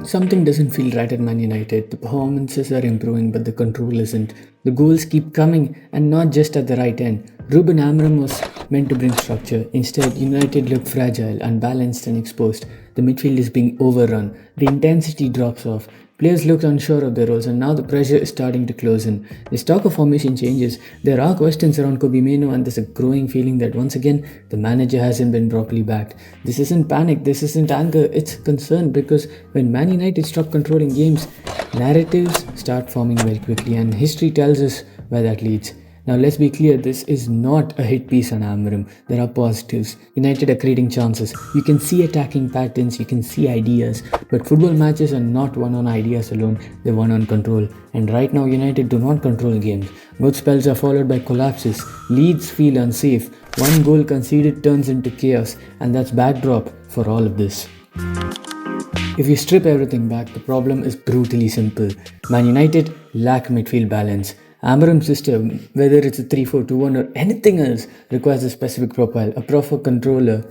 Something doesn't feel right at Man United. The performances are improving, but the control isn't. The goals keep coming, and not just at the right end. Ruben Amorim was meant to bring structure. Instead, United look fragile, unbalanced, and exposed. The midfield is being overrun. The intensity drops off. Players looked unsure of their roles, and now the pressure is starting to close in. There's talk of formation changes. There are questions around Kobbie Mainoo, and there's a growing feeling that once again the manager hasn't been properly backed. This isn't panic, this isn't anger, it's concern because when Man United stop controlling games, narratives start forming very quickly, and history tells us where that leads. Now let's be clear, this is not a hit piece on Amorim. There are positives. United are creating chances. You can see attacking patterns, you can see ideas, but football matches are not won on ideas alone, they're won on control. And right now United do not control games. Good spells are followed by collapses. Leads feel unsafe. One goal conceded turns into chaos, and that's backdrop for all of this. If you strip everything back, the problem is brutally simple. Man United lack midfield balance. Amorim's system, whether it's a 3-4-2-1 or anything else, requires a specific profile, a proper controller,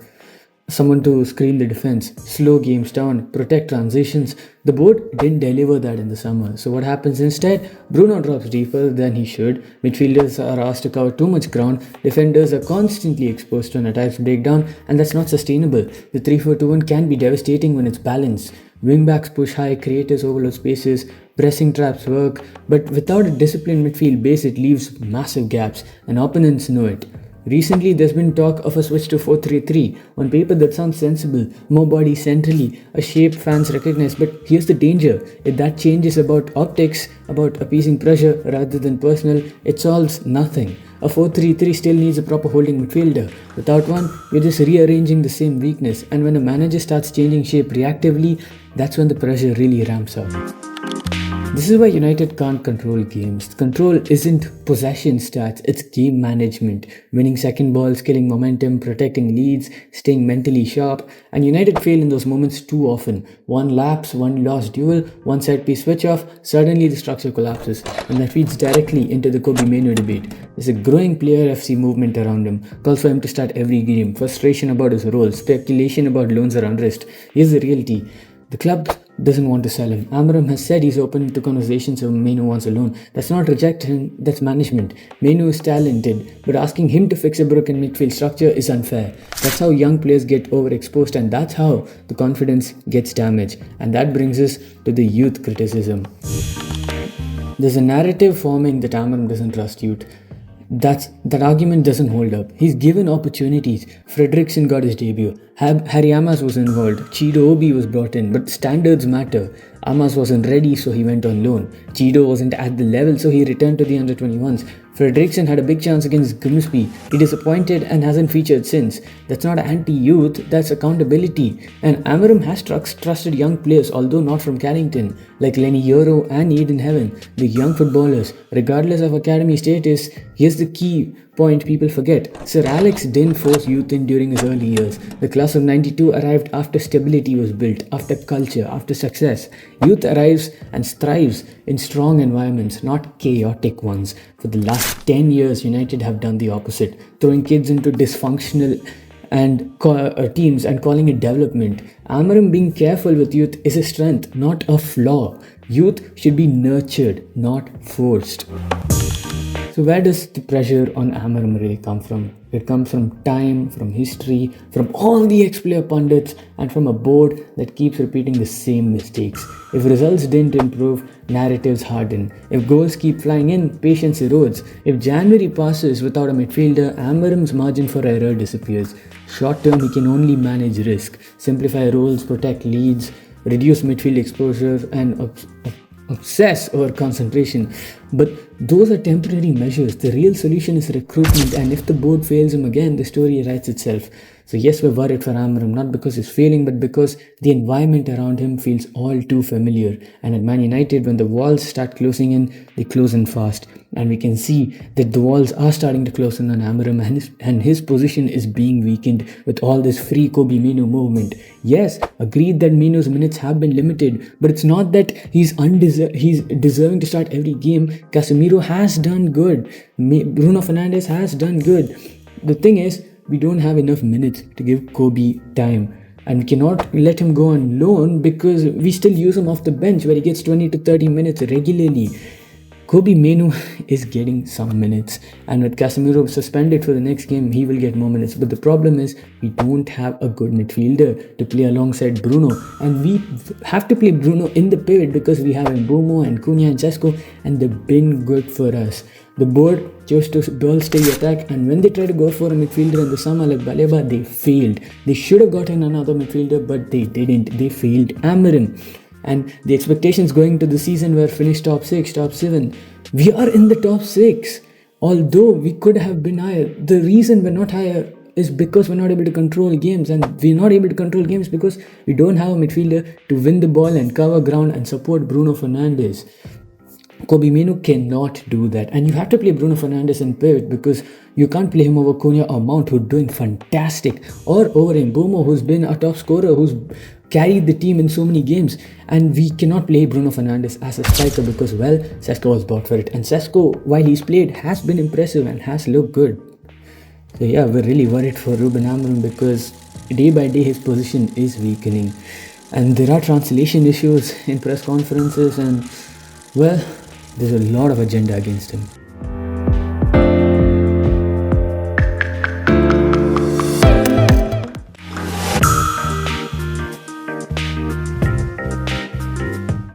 someone to screen the defense, slow games down, protect transitions. The board didn't deliver that in the summer. So what happens instead? Bruno drops deeper than he should. Midfielders are asked to cover too much ground. Defenders are constantly exposed when attacks break down, and that's not sustainable. The 3-4-2-1 can be devastating when it's balanced. Wingbacks push high, creators overload spaces, pressing traps work, but without a disciplined midfield base, it leaves massive gaps, and opponents know it. Recently, there's been talk of a switch to 4-3-3. On paper, that sounds sensible. More bodies centrally, a shape fans recognize. But here's the danger. If that change is about optics, about appeasing pressure rather than personal, it solves nothing. A 4-3-3 still needs a proper holding midfielder. Without one, you're just rearranging the same weakness. And when a manager starts changing shape reactively, that's when the pressure really ramps up. This is why United can't control games. Control isn't possession stats, it's game management. Winning second balls, killing momentum, protecting leads, staying mentally sharp. And United fail in those moments too often. One lapse, one lost duel, one set piece switch off, suddenly the structure collapses. And that feeds directly into the Kobbie Mainoo debate. There's a growing player FC movement around him. Calls for him to start every game. Frustration about his role. Speculation about loans or unrest. Here's the reality. The club doesn't want to sell him. Amorim has said he's open to conversations if Mainoo wants a loan. That's not reject him, that's management. Mainoo is talented, but asking him to fix a broken midfield structure is unfair. That's how young players get overexposed, and that's how the confidence gets damaged. And that brings us to the youth criticism. There's a narrative forming that Amorim doesn't trust youth. That argument doesn't hold up. He's given opportunities. Fredrickson got his debut. Harry Amas was involved. Chido Obi was brought in, but standards matter. Amas wasn't ready, so he went on loan. Chido wasn't at the level, so he returned to the under-21s. Fredrickson had a big chance against Grimsby. He disappointed and hasn't featured since. That's not anti-youth, that's accountability. And Amorim has trusted young players, although not from Carrington, like Lenny Yoro and Eden Heaven, the young footballers. Regardless of academy status, here's the key point people forget. Sir Alex didn't force youth in during his early years. The class of 92 arrived after stability was built, after culture, after success. Youth arrives and thrives in strong environments, not chaotic ones. For the last 10 years, United have done the opposite, throwing kids into dysfunctional teams and calling it development. Amorim being careful with youth is a strength, not a flaw. Youth should be nurtured, not forced. So where does the pressure on Amorim really come from? It comes from time, from history, from all the ex-player pundits, and from a board that keeps repeating the same mistakes. If results didn't improve, narratives harden. If goals keep flying in, patience erodes. If January passes without a midfielder, Amorim's margin for error disappears. Short term, he can only manage risk, simplify roles, protect leads, reduce midfield exposure, and obsess over concentration. But those are temporary measures. The real solution is recruitment, and if the board fails him again, the story writes itself. So yes, we're worried for Amorim, not because he's failing, but because the environment around him feels all too familiar. And at Man United, when the walls start closing in, they close in fast. And we can see that the walls are starting to close in on Amorim, and his position is being weakened with all this free Kobbie Mainoo movement. Yes, agreed that Mainoo's minutes have been limited, but it's not that he's deserving to start every game. Casemiro has done good. Bruno Fernandes has done good. The thing is, we don't have enough minutes to give Kobbie time. and cannot let him go on loan because we still use him off the bench where he gets 20 to 30 minutes regularly. Kobbie Mainoo is getting some minutes, and with Casemiro suspended for the next game, he will get more minutes. But the problem is, we don't have a good midfielder to play alongside Bruno, and we have to play Bruno in the pivot because we have Mbeumo and Cunha and Sesko, and they've been good for us. The board chose to ball stay attack, and when they tried to go for a midfielder in the summer like Baleba, they failed. They should have gotten another midfielder, but they didn't. They failed Amorim. And the expectations going to the season were finish top 6, top 7. We are in the top 6. Although we could have been higher. The reason we're not higher is because we're not able to control games. And we're not able to control games because we don't have a midfielder to win the ball and cover ground and support Bruno Fernandes. Kobbie Mainoo cannot do that. And you have to play Bruno Fernandes in pivot because you can't play him over Cunha or Mount, who's doing fantastic, or over Mbeumo, who's been a top scorer, who's carried the team in so many games. And we cannot play Bruno Fernandes as a striker because, well, Sesko was bought for it. And Sesko, while he's played, has been impressive and has looked good. So yeah, we're really worried for Ruben Amorim because day by day his position is weakening. And there are translation issues in press conferences and, well, there's a lot of agenda against him.